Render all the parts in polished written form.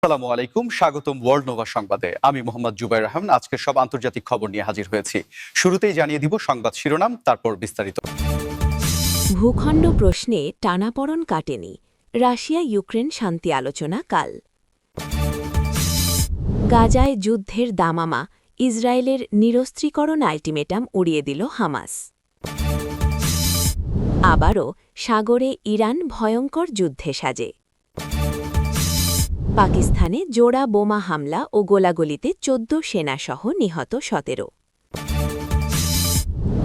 আসসালামু আলাইকুম, স্বাগতম ওয়ার্ল্ড নোভা সংবাদে। আমি মোহাম্মদ জুবাইর রহমান আজকের সব আন্তর্জাতিক খবর নিয়ে হাজির হয়েছি। শুরুতেই জানিয়ে দিব সংবাদ শিরোনাম, তারপর বিস্তারিত। ভূখণ্ড প্রশ্নে টানাপড়ন কাটেনি, রাশিয়া ইউক্রেন শান্তি আলোচনা কাল। গাজায় যুদ্ধের দামামা, ইসরায়েলের নিরস্ত্রীকরণ আল্টিমেটাম উড়িয়ে দিল হামাস। আবারও সাগরে ইরান ভয়ঙ্কর যুদ্ধে সাজে। পাকিস্তানে জোড়া বোমা হামলা ও গোলাগুলিতে ১৪ সেনাসহ নিহত ১৭।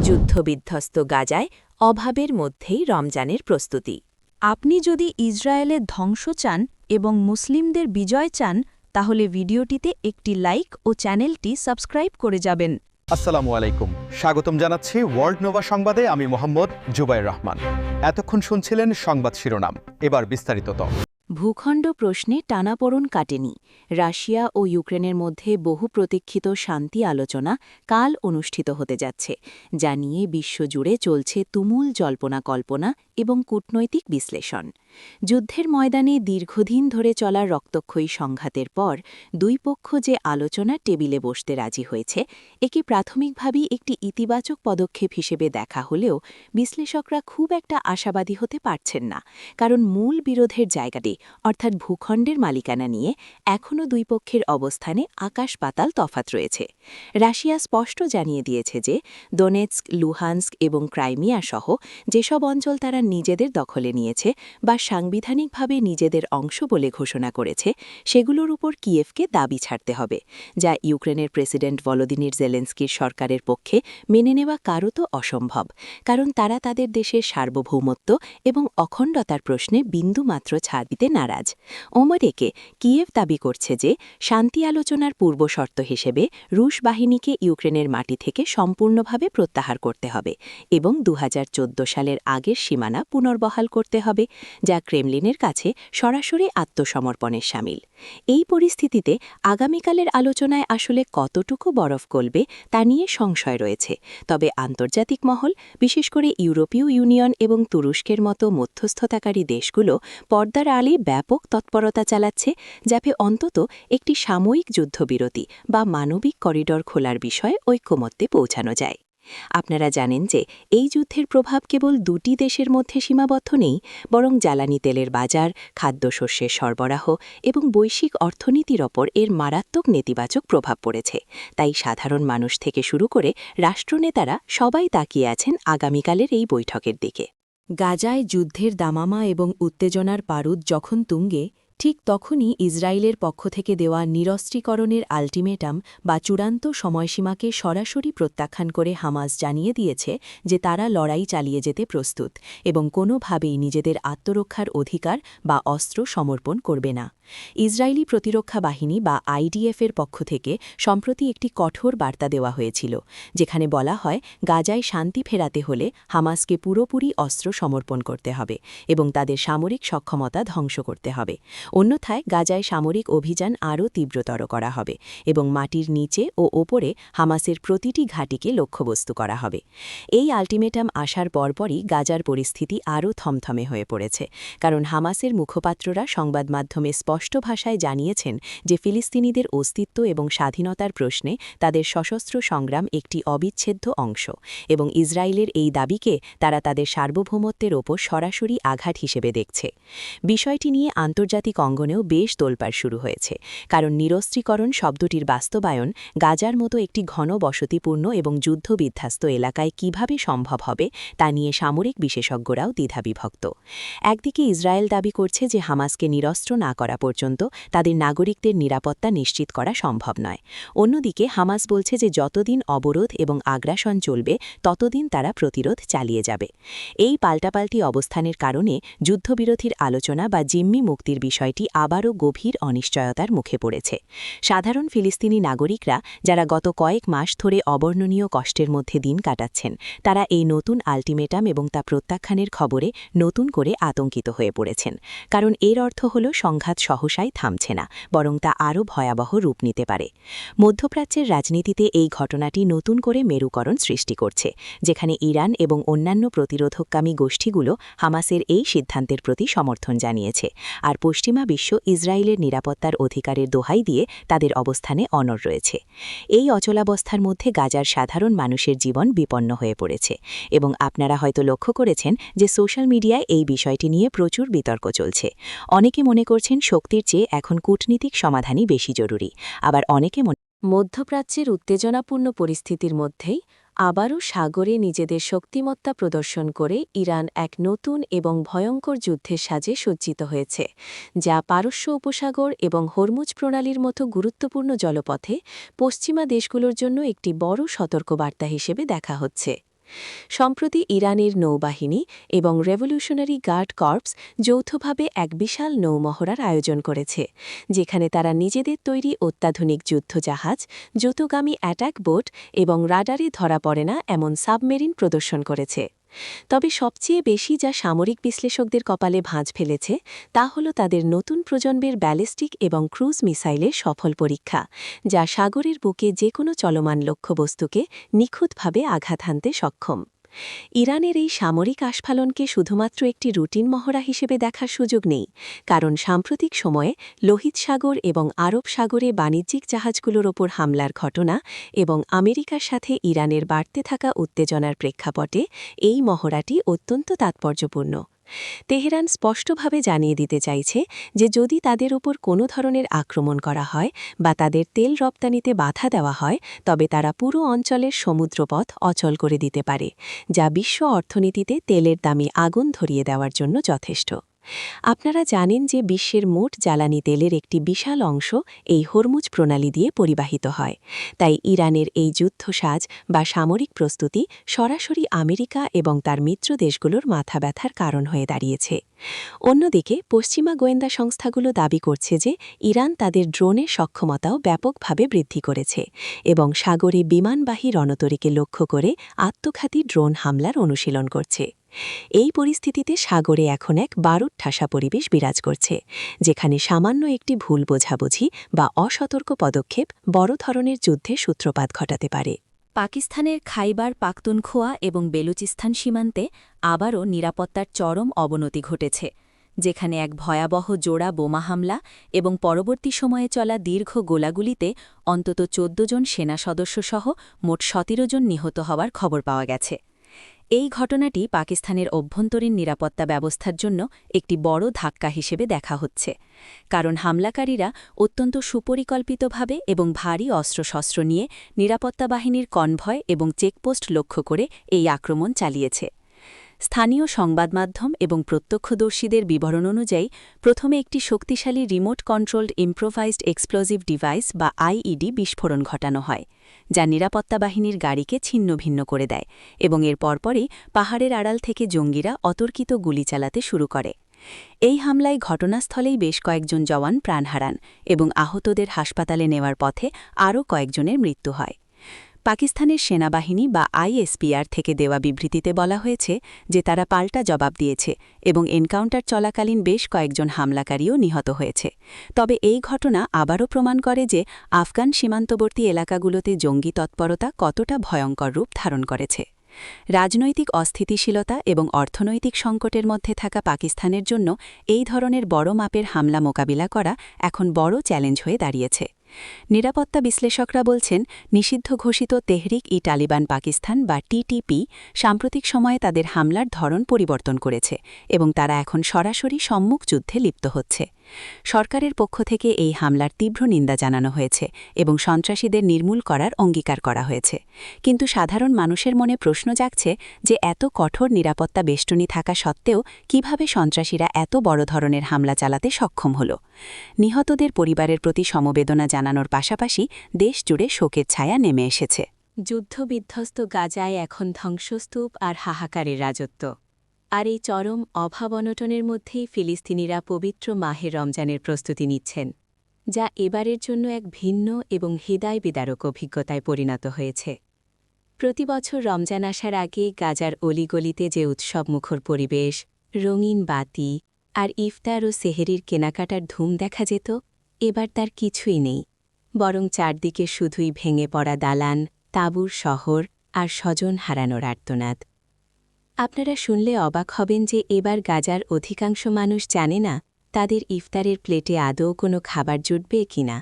যুদ্ধবিধ্বস্ত গাজায় অভাবের মধ্যেই রমজানের প্রস্তুতি। আপনি যদি ইসরায়েলের ধ্বংস চান এবং মুসলিমদের বিজয় চান তাহলে ভিডিওটিতে একটি লাইক ও চ্যানেলটি সাবস্ক্রাইব করে যাবেন। আসসালামু আলাইকুম, স্বাগতম জানাচ্ছি ওয়ার্ল্ড নোভা সংবাদে। আমি মোহাম্মদ জুবাইর রহমান। এতক্ষণ শুনছিলেন সংবাদ শিরোনাম, এবার বিস্তারিত। ভূখণ্ড প্রশ্নে টানাপোড়ন কাটেনি, রাশিয়া ও ইউক্রেনের মধ্যে বহু প্রতীক্ষিত শান্তি আলোচনা কাল অনুষ্ঠিত হতে যাচ্ছে, যা নিয়ে বিশ্বজুড়ে চলছে তুমুল জল্পনা কল্পনা এবং কূটনৈতিক বিশ্লেষণ। যুদ্ধের ময়দানে দীর্ঘদিন ধরে চলা রক্তক্ষয়ী সংঘাতের পর দুই পক্ষ যে আলোচনার টেবিলে বসতে রাজি হয়েছে, একে প্রাথমিকভাবেই একটি ইতিবাচক পদক্ষেপ হিসেবে দেখা হলেও বিশ্লেষকরা খুব একটা আশাবাদী হতে পারছেন না, কারণ মূল বিরোধের জায়গাটি অর্থাৎ ভূখণ্ডের মালিকানা নিয়ে এখনও দুই পক্ষের অবস্থানে আকাশ পাতাল তফাত রয়েছে। রাশিয়া স্পষ্ট জানিয়ে দিয়েছে যে দোনেৎস্ক, লুহানস্ক এবং ক্রাইমিয়া সহ যেসব অঞ্চল তারা নিজেদের দখলে নিয়েছে বা সাংবিধানিকভাবে নিজেদের অংশ বলে ঘোষণা করেছে, সেগুলোর উপর কিয়েভকে দাবি ছাড়তে হবে, যা ইউক্রেনের প্রেসিডেন্ট ভলোদিমির জেলেনস্কির সরকারের পক্ষে মেনে নেওয়া কারও তো অসম্ভব, কারণ তারা তাদের দেশের সার্বভৌমত্ব এবং অখণ্ডতার প্রশ্নে বিন্দুমাত্র ছাড় দিতে নারাজ। ওমরেকে কিয়েভ দাবি করছে যে শান্তি আলোচনার পূর্বশর্ত হিসেবে রুশ বাহিনীকে ইউক্রেনের মাটি থেকে সম্পূর্ণভাবে প্রত্যাহার করতে হবে এবং ২০১৪ সালের আগের সীমানা পুনর্বহাল করতে হবে, যা ক্রেমলিনের কাছে সরাসরি আত্মসমর্পণের শামিল। এই পরিস্থিতিতে আগামীকালের আলোচনায় আসলে কতটুকু বরফ গলবে তা নিয়ে সংশয় রয়েছে, তবে আন্তর্জাতিক মহল, বিশেষ করে ইউরোপীয় ইউনিয়ন এবং তুরস্কের মতো মধ্যস্থতাকারী দেশগুলো পর্দার আড়ালে ব্যাপক তৎপরতা চালাচ্ছে, যাতে অন্তত একটি সাময়িক যুদ্ধবিরতি বা মানবিক করিডর খোলার বিষয়ে ঐক্যমত্যে পৌঁছানো যায়। আপনারা জানেন যে এই যুদ্ধের প্রভাব কেবল দুটি দেশের মধ্যে সীমাবদ্ধ নেই, বরং জ্বালানি তেলের বাজার, খাদ্যশস্যের সরবরাহ এবং বৈশ্বিক অর্থনীতির ওপর এর মারাত্মক নেতিবাচক প্রভাব পড়েছে। তাই সাধারণ মানুষ থেকে শুরু করে রাষ্ট্রনেতারা সবাই তাকিয়ে আছেন আগামীকালের এই বৈঠকের দিকে। গাজায় যুদ্ধের দামামা এবং উত্তেজনার পারদ যখন তুঙ্গে, ঠিক তখনই ইসরায়েলের পক্ষ থেকে দেওয়া নিরস্ত্রীকরণের আল্টিমেটাম বা চূড়ান্ত সময়সীমাকে সরাসরি প্রত্যাখ্যান করে হামাস জানিয়ে দিয়েছে যে তারা লড়াই চালিয়ে যেতে প্রস্তুত এবং কোনোভাবেই নিজেদের আত্মরক্ষার অধিকার বা অস্ত্র সমর্পণ করবে না। ইসরায়েলি প্রতিরক্ষা বাহিনী বা আইডিএফের পক্ষ থেকে সম্প্রতি একটি কঠোর বার্তা দেওয়া হয়েছিল, যেখানে বলা হয় গাজায় শান্তি ফেরাতে হলে হামাসকে পুরোপুরি অস্ত্র সমর্পণ করতে হবে এবং তাদের সামরিক সক্ষমতা ধ্বংস করতে হবে, অন্যথায় গাজায় সামরিক অভিযান আরও তীব্রতর করা হবে এবং মাটির নিচে ও ওপরে হামাসের প্রতিটি ঘাঁটিকে লক্ষ্যবস্তু করা হবে। এই আল্টিমেটাম আসার পরপরই গাজার পরিস্থিতি আরও থমথমে হয়ে পড়েছে, কারণ হামাসের মুখপাত্ররা সংবাদ মাধ্যমে স্পষ্ট ভাষায় জানিয়েছেন যে ফিলিস্তিনিদের অস্তিত্ব এবং স্বাধীনতার প্রশ্নে তাদের সশস্ত্র সংগ্রাম একটি অবিচ্ছেদ্য অংশ এবং ইসরায়েলের এই দাবিকে তারা তাদের সার্বভৌমত্বের ওপর সরাসরি আঘাত হিসেবে দেখছে। বিষয়টি নিয়ে আন্তর্জাতিক অঙ্গনেও বেশ তোলপাড় শুরু হয়েছে, কারণ নিরস্ত্রীকরণ শব্দটির বাস্তবায়ন গাজার মতো একটি ঘন বসতিপূর্ণ এবং যুদ্ধবিধ্বস্ত এলাকায় কিভাবে সম্ভব হবে তা নিয়ে সামরিক বিশেষজ্ঞরাও দ্বিধাবিভক্ত। একদিকে ইসরায়েল দাবি করছে যে হামাসকে নিরস্ত্র না করা পর্যন্ত তাদের নাগরিকদের নিরাপত্তা নিশ্চিত করা সম্ভব নয়। অন্যদিকে হামাস বলছে যে যতদিন অবরোধ এবং আগ্রাসন চলবে ততদিন তারা প্রতিরোধ চালিয়ে যাবে। এই পাল্টাপাল্টি অবস্থানের কারণে যুদ্ধবিরতির আলোচনা বা জিম্মি মুক্তির বিষয়টি আবারও গভীর অনিশ্চয়তার মুখে পড়েছে। সাধারণ ফিলিস্তিনি নাগরিকরা, যারা গত কয়েক মাস ধরে অবর্ণনীয় কষ্টের মধ্যে দিন কাটাচ্ছেন, তারা এই নতুন আল্টিমেটাম এবং তা প্রত্যাখ্যানের খবরে নতুন করে আতঙ্কিত হয়ে পড়েছেন, কারণ এর অর্থ হল সংঘাত সহসাই থামছে না, বরং তা আরও ভয়াবহ রূপ নিতে পারে। মধ্যপ্রাচ্যের রাজনীতিতে এই ঘটনাটি নতুন করে মেরুকরণ সৃষ্টি করছে, যেখানে ইরান এবং অন্যান্য প্রতিরোধককামী গোষ্ঠীগুলো হামাসের এই সিদ্ধান্তের প্রতি সমর্থন জানিয়েছে, আর পশ্চিমা বিশ্ব ইসরায়েলের নিরাপত্তার অধিকারের দোহাই দিয়ে তাদের অবস্থানে অনড় রয়েছে। এই অচলাবস্থার মধ্যে গাজার সাধারণ মানুষের জীবন বিপন্ন হয়ে পড়েছে, এবং আপনারা হয়তো লক্ষ্য করেছেন যে সোশ্যাল মিডিয়ায় এই বিষয়টি নিয়ে প্রচুর বিতর্ক চলছে। অনেকে মনে করছেন শক্তির চেয়ে এখন কূটনীতিক সমাধানই বেশি জরুরি, আবার অনেকে মধ্যপ্রাচ্যের উত্তেজনাপূর্ণ পরিস্থিতির মধ্যেই আবারও সাগরে নিজেদের শক্তিমত্তা প্রদর্শন করে ইরান এক নতুন এবং ভয়ঙ্কর যুদ্ধের সাজে সজ্জিত হয়েছে, যা পারস্য উপসাগর এবং হরমুজ প্রণালীর মতো গুরুত্বপূর্ণ জলপথে পশ্চিমা দেশগুলোর জন্য একটি বড় সতর্কবার্তা হিসেবে দেখা হচ্ছে। সম্প্রতি ইরানের নৌবাহিনী এবং রেভলিউশনারি গার্ড কর্পস যৌথভাবে এক বিশাল নৌমহড়ার আয়োজন করেছে, যেখানে তারা নিজেদের তৈরি অত্যাধুনিক যুদ্ধজাহাজ, দ্রুতগামী অ্যাটাক বোট এবং রাডারে ধরা পড়ে না এমন সাবমেরিন প্রদর্শন করেছে। তবে সবচেয়ে বেশি যা সামরিক বিশ্লেষকদের কপালে ভাঁজ ফেলেছে তা হল তাদের নতুন প্রজন্মের ব্যালিস্টিক এবং ক্রুজ মিসাইলের সফল পরীক্ষা, যা সাগরের বুকে যে কোনো চলমান লক্ষ্যবস্তুকে নিখুঁতভাবে আঘাত হানতে সক্ষম। ইরানের এই সামরিক আস্ফালনকে শুধুমাত্র একটি রুটিন মহড়া হিসেবে দেখার সুযোগ নেই, কারণ সাম্প্রতিক সময়ে লোহিত সাগর এবং আরব সাগরে বাণিজ্যিক জাহাজগুলোর ওপর হামলার ঘটনা এবং আমেরিকার সাথে ইরানের বাড়তে থাকা উত্তেজনার প্রেক্ষাপটে এই মহড়াটি অত্যন্ত তাৎপর্যপূর্ণ। তেহরান স্পষ্টভাবে জানিয়ে দিতে চাইছে যে যদি তাদের ওপর কোনো ধরনের আক্রমণ করা হয় বা তাদের তেল রপ্তানিতে বাধা দেওয়া হয়, তবে তারা পুরো অঞ্চলের সমুদ্রপথ অচল করে দিতে পারে, যা বিশ্ব অর্থনীতিতে তেলের দামে আগুন ধরিয়ে দেওয়ার জন্য যথেষ্ট। আপনারা জানেন যে বিশ্বের মোট জ্বালানি তেলের একটি বিশাল অংশ এই হরমুজ প্রণালী দিয়ে পরিবাহিত হয়, তাই ইরানের এই যুদ্ধসাজ বা সামরিক প্রস্তুতি সরাসরি আমেরিকা এবং তার মিত্র দেশগুলোর মাথা ব্যথার কারণ হয়ে দাঁড়িয়েছে। অন্যদিকে পশ্চিমা গোয়েন্দা সংস্থাগুলো দাবি করছে যে ইরান তাদের ড্রোনের সক্ষমতাও ব্যাপকভাবে বৃদ্ধি করেছে এবং সাগরে বিমানবাহী রণতরীকে লক্ষ্য করে আত্মঘাতী ড্রোন হামলার অনুশীলন করছে। এই পরিস্থিতিতে সাগরে এখন এক বারুদঠাসা পরিবেশ বিরাজ করছে, যেখানে সামান্য একটি ভুল বোঝাবুঝি বা অসতর্ক পদক্ষেপ বড় ধরনের যুদ্ধে সূত্রপাত ঘটাতে পারে। পাকিস্তানের খাইবার পাখতুনখোয়া এবং বেলুচিস্তান সীমান্তে আবারও নিরাপত্তার চরম অবনতি ঘটেছে, যেখানে এক ভয়াবহ জোড়া বোমা হামলা এবং পরবর্তী সময়ে চলা দীর্ঘ গোলাগুলিতে অন্তত ১৪ জন সেনা সদস্যসহ মোট ১৭ জন নিহত হওয়ার খবর পাওয়া গেছে। এই ঘটনাটি পাকিস্তানের অভ্যন্তরীণ নিরাপত্তা ব্যবস্থার জন্য একটি বড় ধাক্কা হিসেবে দেখা হচ্ছে, কারণ হামলাকারীরা অত্যন্ত সুপরিকল্পিতভাবে এবং ভারী অস্ত্রশস্ত্র নিয়ে নিরাপত্তা বাহিনীর কনভয় এবং চেকপোস্ট লক্ষ্য করে এই আক্রমণ চালিয়েছে। স্থানীয় সংবাদমাধ্যম এবং প্রত্যক্ষদর্শীদের বিবরণ অনুযায়ী প্রথমে একটি শক্তিশালী remote controlled improvised explosive device বা আইইডি বিস্ফোরণ ঘটানো হয়, যা নিরাপত্তা বাহিনীর গাড়িকে ছিন্নভিন্ন করে দেয়, এবং এর পরপরই পাহাড়ের আড়াল থেকে জঙ্গিরা অতর্কিত গুলি চালাতে শুরু করে। এই হামলায় ঘটনাস্থলেই বেশ কয়েকজন জওয়ান প্রাণ হারান এবং আহতদের হাসপাতালে নেওয়ার পথে আরও কয়েকজনের মৃত্যু হয়। পাকিস্তানের সেনাবাহিনী বা আইএসপিআর থেকে দেওয়া বিবৃতিতে বলা হয়েছে যে তারা পাল্টা জবাব দিয়েছে এবং এনকাউন্টার চলাকালীন বেশ কয়েকজন হামলাকারীও নিহত হয়েছে। তবে এই ঘটনা আবারও প্রমাণ করে যে আফগান সীমান্তবর্তী এলাকাগুলোতে জঙ্গি তৎপরতা কতটা ভয়ঙ্কর রূপ ধারণ করেছে। রাজনৈতিক অস্থিতিশীলতা এবং অর্থনৈতিক সংকটের মধ্যে থাকা পাকিস্তানের জন্য এই ধরনের বড় মাপের হামলা মোকাবিলা করা এখন বড় চ্যালেঞ্জ হয়ে দাঁড়িয়েছে। নিরাপত্তা বিশ্লেষকরা বলছেন, নিষিদ্ধ ঘোষিত তেহরিক-ই-তালিবান পাকিস্তান বা টিটিপি সাম্প্রতিক সময়ে তাদের হামলার ধরন পরিবর্তন করেছে এবং তারা এখন সরাসরি সম্মুখ যুদ্ধে লিপ্ত হচ্ছে। সরকারের পক্ষ থেকে এই হামলার তীব্র নিন্দা জানানো হয়েছে এবং সন্ত্রাসীদের নির্মূল করার অঙ্গীকার করা হয়েছে, কিন্তু সাধারণ মানুষের মনে প্রশ্ন জাগছে যে এত কঠোর নিরাপত্তা বেষ্টনী থাকা সত্ত্বেও কিভাবে সন্ত্রাসীরা এত বড় ধরনের হামলা চালাতে সক্ষম হল। নিহতদের পরিবারের প্রতি সমবেদনা জানানোর পাশাপাশি দেশ জুড়ে শোকের ছায়া নেমে এসেছে। যুদ্ধবিধ্বস্ত গাজায় এখন ধ্বংসস্তূপ আর হাহাকারের রাজত্ব। আর এই চরম অভাব অনটনের মধ্যেই ফিলিস্তিনিরা পবিত্র মাহে রমজানের প্রস্তুতি নিচ্ছেন, যা এবারের জন্য এক ভিন্ন এবং হৃদয় বিদারক অভিজ্ঞতায় পরিণত হয়েছে। প্রতি বছর রমজান আসার আগে গাজার অলিগলিতে যে উৎসবমুখর পরিবেশ, রঙিন বাতি, আর ইফতার ও সেহেরির কেনাকাটার ধুম দেখা যেত, এবার তার কিছুই নেই, বরং চারদিকে শুধুই ভেঙে পড়া দালান, তাঁবুর শহর আর স্বজন হারানোর আর্তনাদ। আপনারা শুনলে অবাক হবেন যে এবার গাজার অধিকাংশ মানুষ জানে না তাদের ইফতারের প্লেটে আদৌ কোনো খাবার জুটবে কিনা,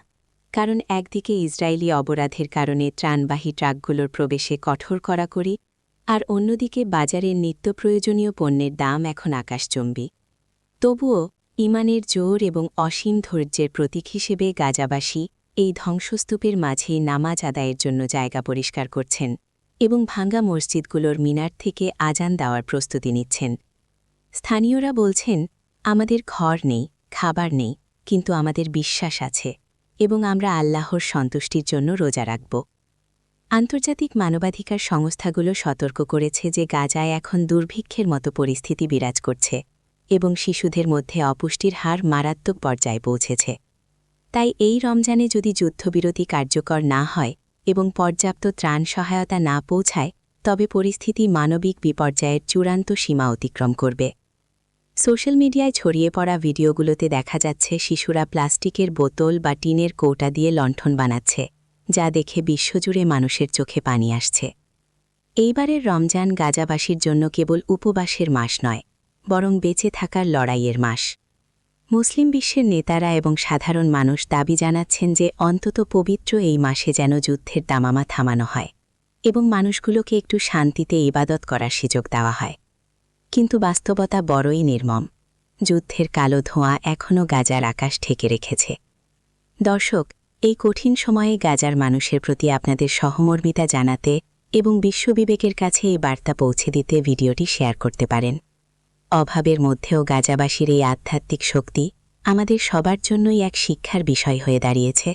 কারণ একদিকে ইসরায়েলি অবরাধের কারণে ত্রাণবাহী ট্রাকগুলোর প্রবেশে কঠোর কড়াকড়ি, আর অন্যদিকে বাজারের নিত্য প্রয়োজনীয় পণ্যের দাম এখন আকাশচুম্বী। তবুও ঈমানের জোর এবং অসীম ধৈর্যের প্রতীক হিসেবে গাজাবাসী এই ধ্বংসস্তূপের মাঝেই নামাজ আদায়ের জন্য জায়গা পরিষ্কার করছেন এবং ভাঙ্গা মসজিদগুলোর মিনার থেকে আজান দেওয়ার প্রস্তুতি নিচ্ছেন। স্থানীয়রা বলছেন, আমাদের ঘর নেই, খাবার নেই, কিন্তু আমাদের বিশ্বাস আছে এবং আমরা আল্লাহর সন্তুষ্টির জন্য রোজা রাখব। আন্তর্জাতিক মানবাধিকার সংস্থাগুলো সতর্ক করেছে যে গাজায় এখন দুর্ভিক্ষের মতো পরিস্থিতি বিরাজ করছে এবং শিশুদের মধ্যে অপুষ্টির হার মারাত্মক পর্যায়ে পৌঁছেছে। তাই এই রমজানে যদি যুদ্ধবিরতি কার্যকর না হয় এবং পর্যাপ্ত ত্রাণ সহায়তা না পৌঁছায়, তবে পরিস্থিতি মানবিক বিপর্যয়ের চূড়ান্ত সীমা অতিক্রম করবে। সোশ্যাল মিডিয়ায় ছড়িয়ে পড়া ভিডিওগুলোতে দেখা যাচ্ছে শিশুরা প্লাস্টিকের বোতল বা টিনের কৌটা দিয়ে লণ্ঠন বানাচ্ছে, যা দেখে বিশ্বজুড়ে মানুষের চোখে পানি আসছে। এইবারের রমজান গাজাবাসীর জন্য কেবল উপবাসের মাস নয়, বরং বেঁচে থাকার লড়াইয়ের মাস। মুসলিম বিশ্বের নেতারা এবং সাধারণ মানুষ দাবি জানাচ্ছেন যে অন্তত পবিত্র এই মাসে যেন যুদ্ধের দামামা থামানো হয় এবং মানুষগুলোকে একটু শান্তিতে ইবাদত করার সুযোগ দেওয়া হয়। কিন্তু বাস্তবতা বড়ই নির্মম। যুদ্ধের কালো ধোঁয়া এখনও গাজার আকাশ ঢেকে রেখেছে। দর্শক, এই কঠিন সময়ে গাজার মানুষের প্রতি আপনাদের সহমর্মিতা জানাতে এবং বিশ্ববিবেকের কাছে এই বার্তা পৌঁছে দিতে ভিডিওটি শেয়ার করতে পারেন। অভাবের মধ্যেও গাজাবাসীর এই আধ্যাত্মিক শক্তি আমাদের সবার জন্যই এক শিক্ষার বিষয় হয়ে দাঁড়িয়েছে।